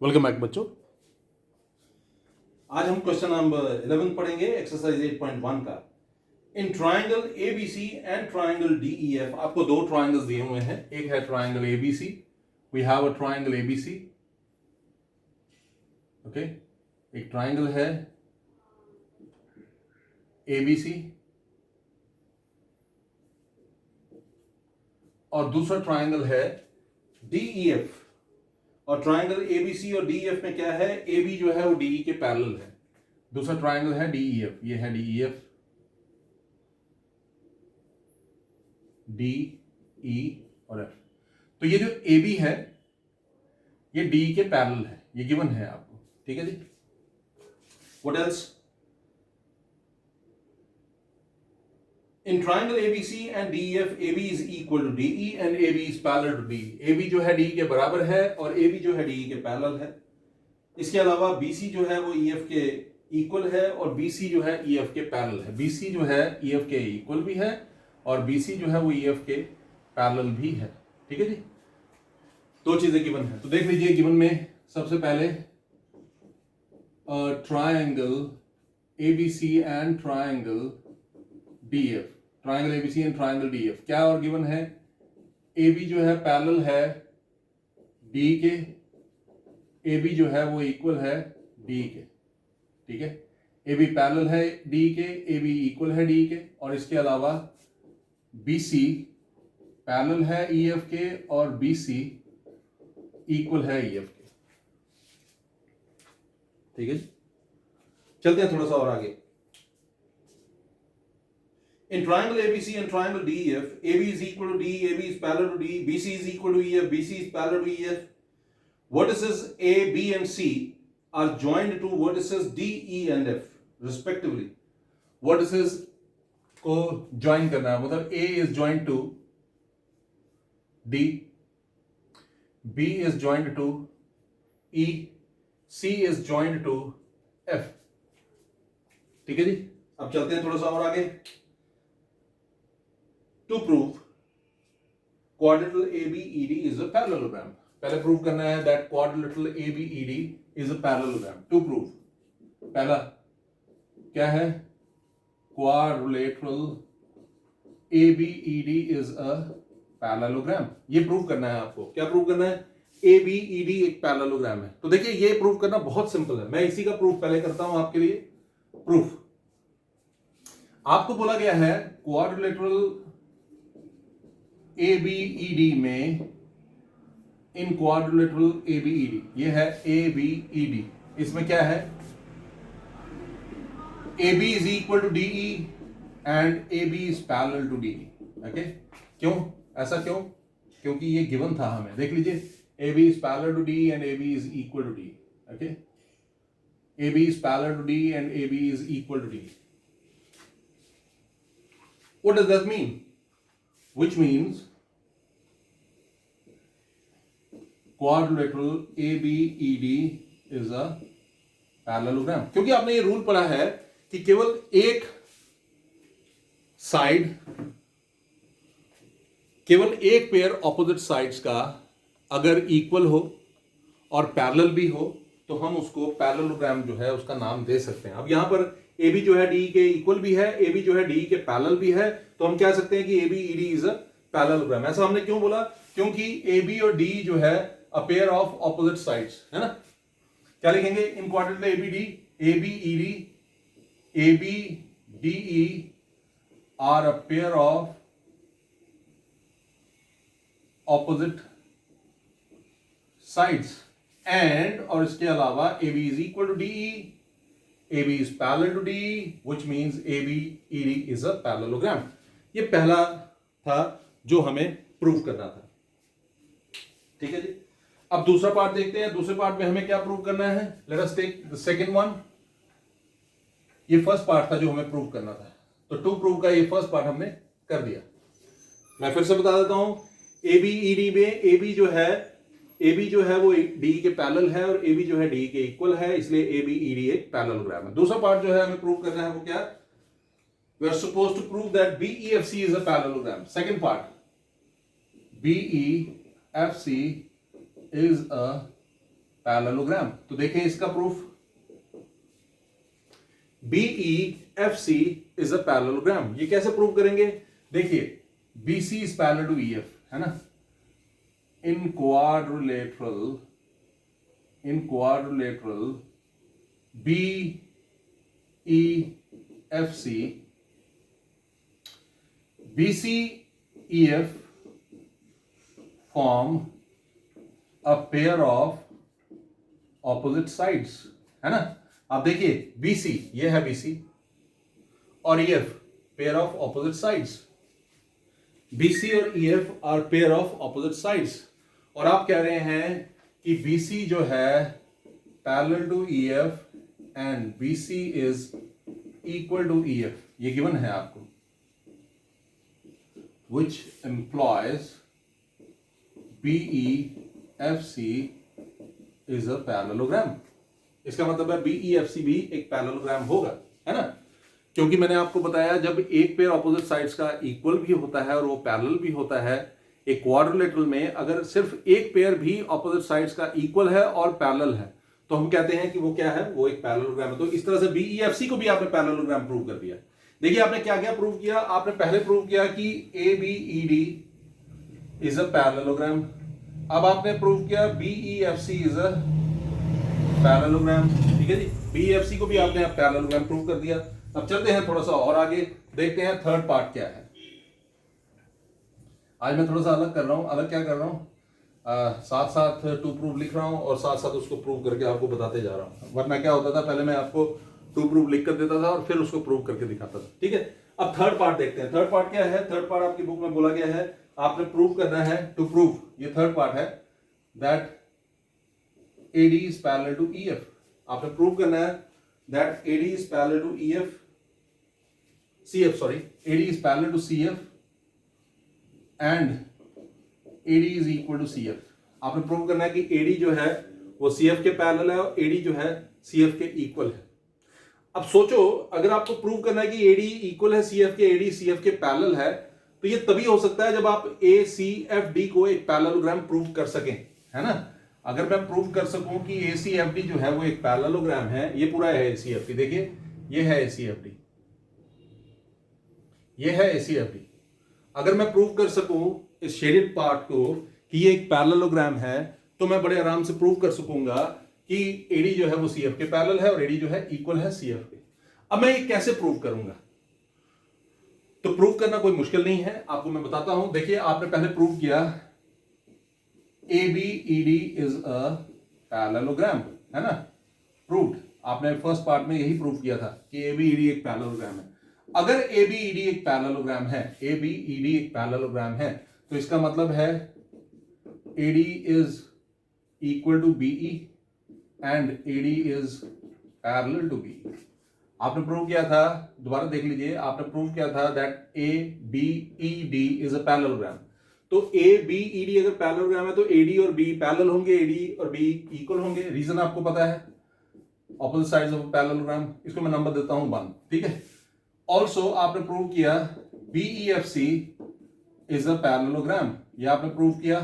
Welcome back बच्चों। आज हम क्वेश्चन नंबर 11 पढ़ेंगे एक्सरसाइज 8.1 का। In triangle ABC and triangle DEF आपको दो ट्राइंगल्स दिए हुए हैं। एक है triangle ABC, we have a triangle ABC, okay. एक ट्राइंगल है एबीसी और दूसरा ट्राइंगल है डीईएफ। और ट्राइंगल एबीसी और डीईएफ में क्या है, एबी जो है वो डीई के पैरेलल है। दूसरा ट्राइंगल है डीईएफ, ये है डीईएफ, डी ई और एफ। तो ये जो ए बी है ये डी के पैरेलल है, ये गिवन है आपको, ठीक है जी। What else? In triangle ABC and DEF AB is equal to DE and AB is parallel to DE। AB जो है DE के बराबर है और AB जो है DE के पैरेलल है। इसके अलावा BC जो है वो EF के इक्वल है और BC जो है EF के पैरेलल है। BC जो है EF के इक्वल भी है और BC जो है वो EF के पैरेलल भी है, ठीक है जी। दो चीजें गिवन है, तो देख लीजिए गिवन में सबसे पहले triangle ABC and triangle DF, triangle ABC and triangle DF क्या और गिवन है, AB जो है पैरेलल है D के, AB जो है वो इक्वल है D के, ठीक है। AB पैरेलल है D के, AB इक्वल है D के, और इसके अलावा BC पैरेलल है EF के और BC इक्वल है EF के, ठीक है। चलते हैं थोड़ा सा और आगे। In triangle ABC and triangle DEF, AB is equal to DE, AB is parallel to DE, BC is equal to EF, BC is parallel to EF. Vertices A, B and C are joined to vertices D, E and F respectively. Vertices को join करना है, मतलब A is joined to D, B is joined to E, C is joined to F, ठीक है जी। अब चलते हैं थोड़ा सा और आगे। To prove quadrilateral ABED is a parallelogram. पहले प्रूव करना है that quadrilateral ABED is a parallelogram. To prove, पहला क्या है, quadrilateral ABED is a parallelogram. ये प्रूव करना है आपको। क्या प्रूव करना है? ABED एक पैरेललोग्राम है। तो देखिए ये प्रूव करना बहुत सिंपल है, मैं इसी का प्रूफ पहले करता हूं आपके लिए। प्रूफ आपको बोला गया है क्वाड्रिलेटरल ABED में, इन क्वाड्रिलेटरल ABED, ये है ABED, इसमें क्या है, AB is equal to DE and AB is parallel to DE, okay. क्यों ऐसा, क्यों? क्योंकि ये गिवन था हमें, देख लीजिए AB is parallel to DE and AB is equal to DE, okay. AB is parallel to DE and AB is equal to DE. What does that mean? Which means quadrilateral ABED is a parallelogram. क्योंकि आपने ये rule पढ़ा है कि केवल एक side, केवल एक पेयर ऑपोजिट साइड्स का अगर इक्वल हो और पैरेलल भी हो तो हम उसको पैरेललोग्राम जो है उसका नाम दे सकते हैं। अब यहां पर AB जो है DE के इक्वल भी है, AB जो है DE के पैरेलल भी है, तो हम कह सकते हैं कि ABED इज अ पैरेललोग्राम। ऐसा हमने क्यों बोला? क्योंकि AB और DE जो है a pair of opposite sides है ना। क्या लिखेंगे in quadrilateral ABED, ABDE are a pair of opposite sides and, और इसके अलावा AB is equal to DE, AB is parallel to DE, which means ABED is a parallelogram. ये पहला था जो हमें प्रूव करना था, ठीक है जी। अब दूसरा पार्ट देखते हैं। दूसरे पार्ट में हमें क्या प्रूव करना है? Let us take the second one. ये फर्स्ट पार्ट था जो हमें प्रूव करना था, तो टू प्रूव का ये फर्स्ट पार्ट हमने कर दिया। मैं फिर से बता देता हूं, ABED में AB जो है वो DE के पैरेलल है और AB जो है DE के इक्वल है, इसलिए ABED एक पैरेललोग्राम है। दूसरा पार्ट जो है हमें प्रूव करना है वो क्या? We are supposed to prove that BEFC is a parallelogram. Second part, BEFC is a parallelogram. तो देखें इसका proof, BEFC is a parallelogram. ये कैसे प्रूव करेंगे? देखिए BC is parallel to EF, है ना। In quadrilateral BEFC, BCEF form a pair of opposite sides, है ना। अब देखिए BC, ये है BC और EF pair of opposite sides. BC और EF are pair of opposite sides. और आप कह रहे हैं कि BC जो है parallel to EF and BC is equal to EF, ये गिवन है आपको, which implies BEFC is a parallelogram। इसका मतलब है BEFC भी एक पैरेललोग्राम होगा, है ना। क्योंकि मैंने आपको बताया जब एक पेयर ऑपोजिट साइड्स का इक्वल भी होता है और वो पैरेलल भी होता है, एक क्वाड्रिलेटरल में अगर सिर्फ एक पेयर भी ऑपोजिट साइड्स का इक्वल है और पैरेलल है तो हम कहते हैं कि वो क्या है, वो एक पैरेललोग्राम है। तो इस तरह से BEFC को भी आपने पैरेललोग्राम प्रूव कर दिया। देखिए आपने क्या क्या प्रूव किया। आपने पहले प्रूव किया कि ABED इज अ पैरेललोग्राम। अब आपने प्रूव किया BEFC इज अ पैरेललोग्राम, ठीक है जी। BEFC को भी आपने पैरेललोग्राम प्रूव कर दिया। अब चलते हैं थोड़ा सा और आगे, देखते हैं थर्ड पार्ट क्या है। आज मैं थोड़ा सा अलग कर रहा हूं। अलग क्या कर रहा हूं, साथ साथ टू प्रूव लिख रहा हूं और साथ साथ उसको प्रूव करके आपको बताते जा रहा हूं। वरना क्या होता था, पहले मैं आपको टू प्रूव लिख कर देता था और फिर उसको प्रूव करके दिखाता था, ठीक है। अब थर्ड पार्ट देखते हैं। थर्ड पार्ट क्या है? थर्ड पार्ट आपकी बुक में बोला गया है, आपने प्रूव करना है, टू प्रूव, ये थर्ड पार्ट है, that AD is parallel to EF। आपने प्रूव करना है that AD is parallel to CF, AD is parallel to CF and AD is equal to CF। आपने प्रूव करना है कि AD जो है वो CF के पैरेलल है और AD जो है CF के इक्वल है। अब सोचो, अगर आपको प्रूव करना है कि AD इक्वल है CF के, AD CF के पैरेलल है, तो ये तभी हो सकता है जब आप ACFD को एक पैरेललोग्राम प्रूव कर सकें, है ना। अगर मैं प्रूव कर सकूं कि ACFD जो है वो एक पैरेललोग्राम है, ये पूरा है ACFD, देखिए ये है ACFD, ये है ACFD। अगर मैं प्रूव कर सकूं इस शेडेड पार्ट को कि ये एक पैरेललोग्राम है, तो मैं बड़े आराम से प्रूव कर सकूंगा कि AD जो है वो CF के पैरेलल है और AD जो है इक्वल है CF के। अब मैं ये कैसे प्रूव करूंगा? तो प्रूव करना कोई मुश्किल नहीं है, आपको मैं बताता हूं। देखिए आपने पहले प्रूव किया ABED इज अ पैरेललोग्राम, है ना, प्रूव्ड। आपने फर्स्ट पार्ट में यही प्रूव किया था कि ABED एक पैरेललोग्राम है। अगर ABED एक पैरेललोग्राम है, ABED एक पैरेललोग्राम है, तो इसका मतलब है AD is equal to BE and AD is parallel to BE। आपने प्रूव किया था, दोबारा देख लीजिए, आपने प्रूव किया था that ABED is a parallelogram. तो ABED अगर पैरेललोग्राम है तो AD और B पैरेलल होंगे, AD और B इक्वल होंगे। रीजन आपको पता है, ऑपोजिट साइड्स ऑफ पैरेललोग्राम। इसको मैं नंबर देता हूं 1, ठीक है। ऑल्सो आपने प्रूव किया BEFC इज अ पैरेललोग्राम, ये आपने प्रूव किया,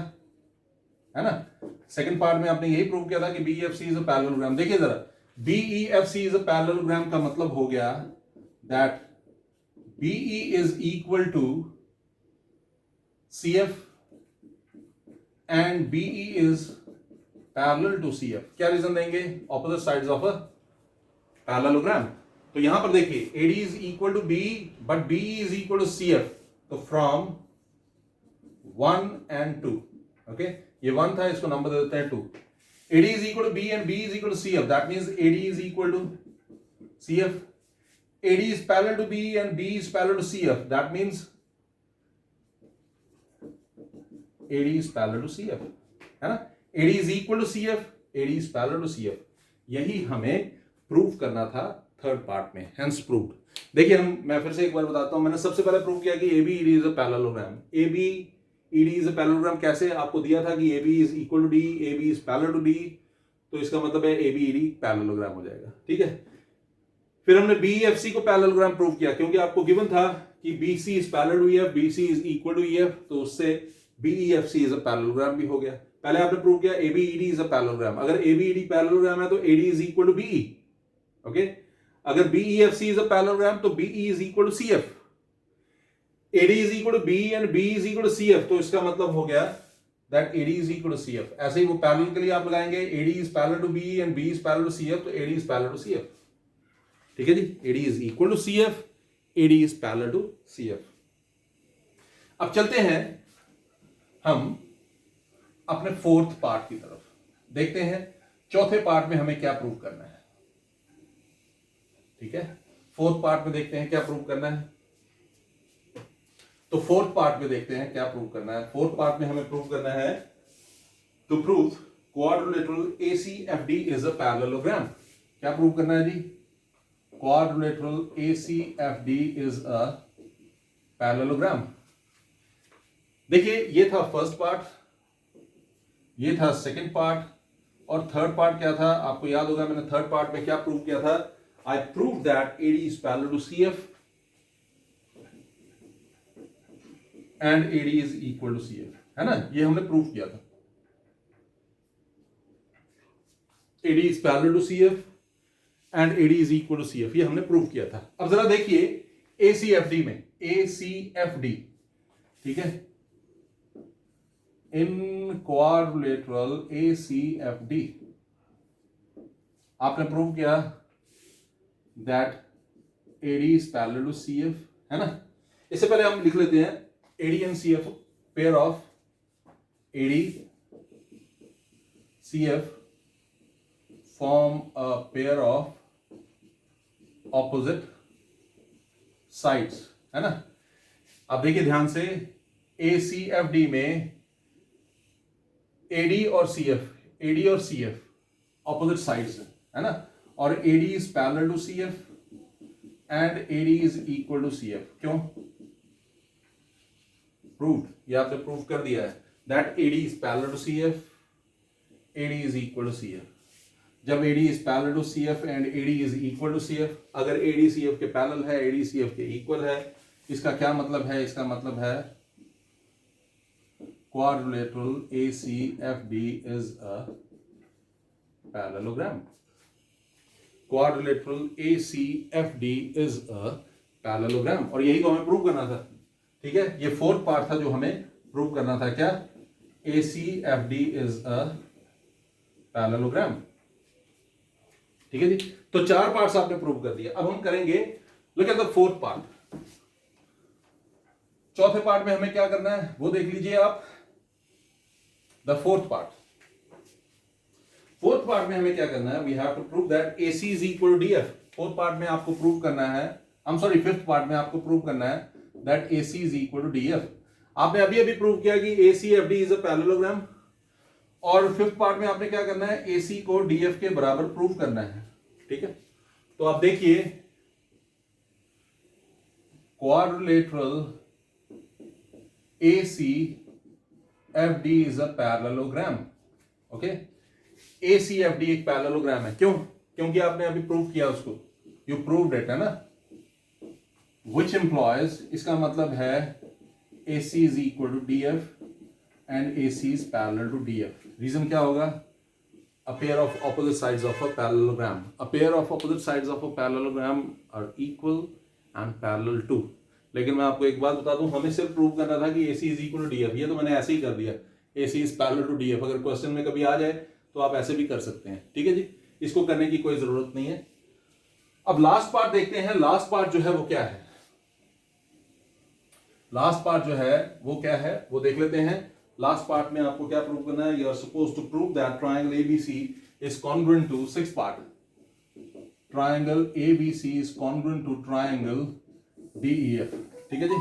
है ना। सेकंड पार्ट में आपने यही प्रूव किया था कि BEFC इज अ पैरेललोग्राम। देखिए जरा, BEFC इज अ पैरेललोग्राम का मतलब हो गया that BE is equal to CF and BE is parallel to CF। क्या रीजन देंगे? Opposite sides of a parallelogram. तो यहां पर देखिए AD is equal to BE but BE is equal to CF। तो फ्रॉम 1 and 2, ओके, ये 1 था, इसको नंबर दे देते हैं 2। AD is equal to B and B is equal to CF, that means AD is equal to CF। AD is parallel to B and B is parallel to CF, that means AD is parallel to CF, है ना। AD is equal to CF, AD is parallel to CF। यही हमें prove करना था third part में, hence proved. देखिए मैं फिर से एक बार बताता हूं। मैंने सबसे पहले प्रूव किया कि ABED is a parallelogram। ABED is a parallelogram कैसे? आपको दिया था कि AB is equal to D, AB is parallel to D, तो इसका मतलब है ABED पैरेललोग्राम हो जाएगा, ठीक है। फिर हमने BEFC को पैरेललोग्राम प्रूव किया, क्योंकि आपको गिवन था कि BC is parallel to EF, BC is equal to EF, तो उससे BEFC is a parallelogram भी हो गया। पहले आपने प्रूव किया ABED इज अ पैरेललोग्राम, अगर ABED पैरेललोग्राम है तो AD is equal to BE, okay. अगर BEFC इज अ पैरेललोग्राम तो BE is equal to CF, AD is equal to BE and BE is equal to CF, तो इसका मतलब हो गया that AD is equal to CF। ऐसे ही वो parallel के लिए आप लगाएंगे AD is parallel to BE and BE is parallel to CF, तो AD is parallel to CF, ठीक है जी। AD is equal to CF, AD is parallel to CF। अब चलते हैं हम अपने फोर्थ पार्ट की तरफ, देखते हैं चौथे पार्ट में हमें क्या प्रूव करना है, ठीक है। फोर्थ पार्ट में देखते हैं क्या प्रूव करना है, तो फोर्थ पार्ट में देखते हैं क्या प्रूव करना है। फोर्थ पार्ट में हमें प्रूव करना है to prove quadrilateral ACFD is a parallelogram. क्या प्रूव करना है जी? Quadrilateral ACFD is a parallelogram. देखिए ये था फर्स्ट पार्ट, ये था सेकंड पार्ट, और थर्ड पार्ट क्या था आपको याद होगा, मैंने थर्ड पार्ट में क्या प्रूव किया था? I prove that AD is parallel to CF and AD is equal to CF, है ना, ये हमने प्रूव किया था। AD is parallel to CF and AD is equal to CF, ये हमने प्रूव किया था। अब जरा देखिए ACFD में, ACFD, ठीक है, इन क्वाड्रिलेटरल ACFD आपने प्रूव किया that AD is parallel to CF, है ना। इससे पहले हम लिख लेते हैं AD and CF, pair of AD CF form a pair of opposite sides, है ना। अब देखिए ध्यान से, ACFD में AD और CF opposite sides है ना, और AD is parallel to CF and AD is equal to CF। क्यों? प्रूव्ड, ये आपने प्रूव कर दिया है that AD is parallel to CF, AD is equal to CF। जब AD is parallel to CF and AD is equal to CF, अगर AD CF के parallel है, AD CF के इक्वल है, इसका क्या मतलब है? इसका मतलब है quadrilateral ACFD is a parallelogram। quadrilateral ACFD is a parallelogram, और यही तो हमें प्रूव करना था, ठीक है। ये फोर्थ पार्ट था जो हमें प्रूव करना था, क्या? ACFD is a parallelogram, ठीक है जी। तो चार पार्ट्स आपने प्रूव कर दिया। अब हम करेंगे look at the fourth part. चौथे पार्ट में हमें क्या करना है वो देख लीजिए आप। द फोर्थ पार्ट में हमें क्या करना है? We have to prove that AC is equal to DF। Fourth part में आपको प्रूव करना है, फिफ्थ पार्ट में आपको प्रूव करना है that AC is equal to DF। आपने अभी प्रूव किया कि ACFD इज अ पैरेललोग्राम, और फिफ्थ पार्ट में आपने क्या करना है? AC को DF के बराबर प्रूव करना है, ठीक है। तो आप देखिए quadrilateral ACFD is a parallelogram, okay. ACFD एक पैरेललोग्राम है, क्यों? क्योंकि आपने अभी प्रूव किया उसको, यू प्रूव्ड इट, है ना। Which implies, इसका मतलब है AC is equal to DF and AC is parallel to DF। Reason क्या होगा? A pair of opposite sides of a parallelogram, a pair of opposite sides of a parallelogram are equal and parallel to। लेकिन मैं आपको एक बात बता दूं, हमें सिर्फ प्रूव करना था कि AC is equal to DF, ये तो मैंने ऐसे ही कर दिया, AC is parallel to DF। अगर क्वेश्चन में कभी आ जाए तो आप ऐसे भी कर सकते हैं, ठीक है जी, इसको करने की कोई जरूरत नहीं है। अब लास्ट पार्ट देखते हैं। लास्ट पार्ट जो है वो क्या है? लास्ट पार्ट जो है वो क्या है वो देख लेते हैं। लास्ट पार्ट में आपको क्या प्रूव करना है? You are suppose to prove that triangle ABC is congruent to six part, triangle ABC is congruent to triangle DEF, ठीक है जी।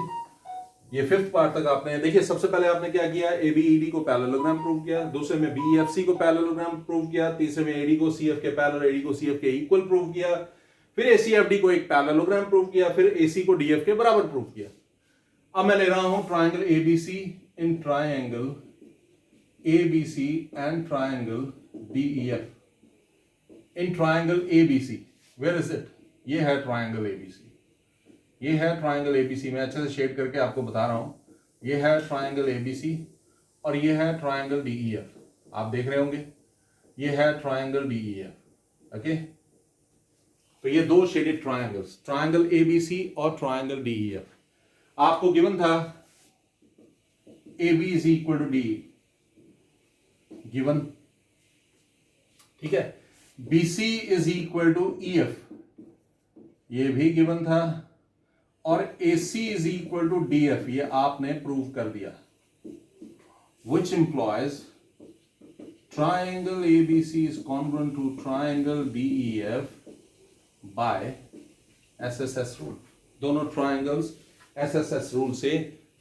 ये फिफ्थ पार्ट तक आपने देखिए। सबसे पहले आपने क्या किया? ABED को पैरेललोग्राम प्रूव किया, दूसरे में BEFC को पैरेललोग्राम प्रूव किया, तीसरे में AD को CF के पैरेलल, AD को CF के इक्वल प्रूव किया, फिर ACFD को एक पैरेललोग्राम प्रूव किया, फिर AC को DF के बराबर प्रूव किया। अब मैं ले रहा हूं triangle ABC in triangle ABC and triangle DEF in triangle ABC। Where is it? ये है ट्रायंगल ABC, ये है ट्रायंगल ABC। मैं अच्छे से शेड करके आपको बता रहा हूं। ये है ट्रायंगल ABC और ये है ट्रायंगल DEF। आप देख रहे होंगे, ये है ट्राइंगल DEF। ओके, तो ये दो शेडेड ट्राइंगल्स, ट्राइंगल ABC और ट्राइंगल DEF। आपको गिवन था AB is equal to DE, given, ठीक है। BC is equal to EF, ये भी गिवन था, और AC is equal to DF, ये आपने प्रूव कर दिया, which implies triangle ABC is congruent to triangle DEF by SSS rule। दोनों ट्राइंगल्स SSS रूल से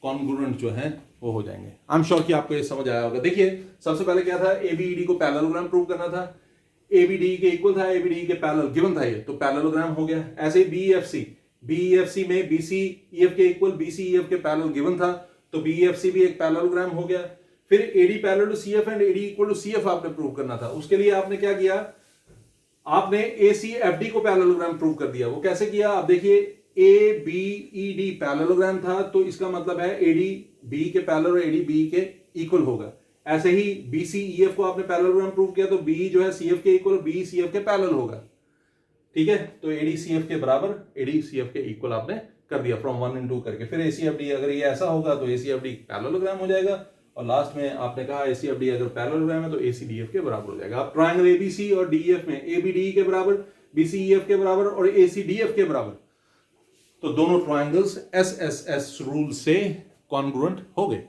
कॉन्ग्रुएंट जो है वो हो जाएंगे। आई एम श्योर कि आपको ये समझ आया होगा। देखिए सबसे पहले क्या था, ABED को पैरेललोग्राम प्रूव करना था, ABD के इक्वल था, ABD के पैरेलल गिवन था, ये तो पैरेललोग्राम हो गया। ऐसे ही BEFC में BCEF के इक्वल, BCEF के पैरेलल गिवन था, तो BEFC भी एक पैरेललोग्राम हो गया। फिर AD parallel to CF and AD equal to CF आपने प्रूव करना था। उसके लिए आपने क्या किया, आपने ACFD को पैरेललोग्राम प्रूव कर दिया। वो कैसे किया, आप देखिए, ABED पैरेललोग्राम था, तो इसका मतलब है AD B के पैरेलल और AD B के इक्वल होगा। ऐसे ही BCEF को आपने पैरेललोग्राम प्रूव किया, तो B जो है CF के इक्वल, B CF के पैरेलल होगा, ठीक है। तो AD CF के बराबर, AD CF के इक्वल आपने कर दिया फ्रॉम 1 and 2 करके। फिर ACFD अगर ये ऐसा होगा तो ACFD पैरेललोग्राम हो जाएगा, और लास्ट में आपने कहा ACFD अगर पैरेललोग्राम है तो ACDF के बराबर हो जाएगा। अब ट्राइंगल ABC और DEF में ABD के बराबर, BCEF के बराबर और ACDF के बराबर, तो दोनों ट्राइंगल्स SSS रूल से कॉन्ग्रुएंट हो गए।